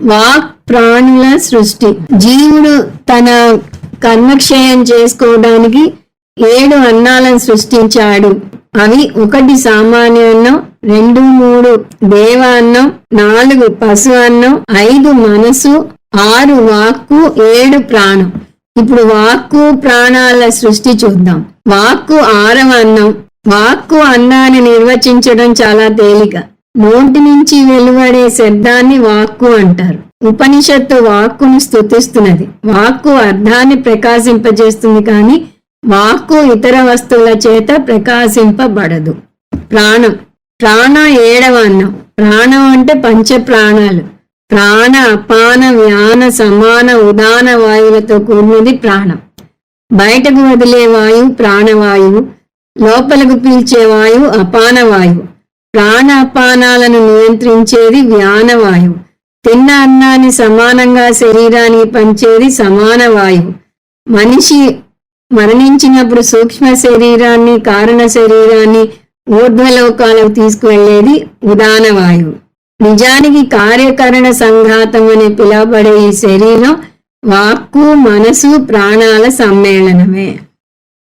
Walk ప్రాణుల సృష్టి. జీవుడు తన కర్మక్షయం చేసుకోవడానికి 7 అన్నాలను సృష్టించాడు. అవి 1 సామాన్య అన్నం, 2, 3 దేవ అన్నం, 4 పశు అన్నం, 5 మనసు, 6 వాక్కు, 7 ప్రాణం. ఇప్పుడు వాక్కు ప్రాణాల సృష్టి చూద్దాం. వాక్కు 6వ అన్నం. వాక్కు అన్నాన్ని నిర్వచించడం చాలా తేలిక. నోటి నుంచి వెలువడే శబ్దాన్ని వాక్కు అంటారు. ఉపనిషత్తు వాక్కును స్తుతిస్తున్నది. వాక్కు అర్థాన్ని ప్రకాశింపజేస్తుంది, కానీ వాక్కు ఇతర వస్తువుల చేత ప్రకాశింపబడదు. ప్రాణం. ప్రాణం 7వ అన్నం. ప్రాణం అంటే పంచ ప్రాణాలు. ప్రాణ, అపాన, వ్యాన, సమాన, ఉదాన వాయువులతో కూడినది ప్రాణం. బయటకు వదిలే వాయువు ప్రాణవాయువు, లోపలకు పీల్చే వాయువు అపాన వాయువు. ప్రాణ అపానాలను నియంత్రించేది వ్యానవాయువు. తిన్న అన్నాన్ని సమానంగా శరీరానికి పంచేది సమాన వాయువు. మనిషి మరణించినప్పుడు సూక్ష్మ శరీరాన్ని, కారణ శరీరాన్ని ఊర్ధ్వలోకాలకు తీసుకువెళ్లేది ఉదాన వాయువు. నిజానికి కార్యకరణ సంఘాతం అని పిలువబడే ఈ శరీరం వాక్కు, మనసు, ప్రాణాల సమ్మేళనమే.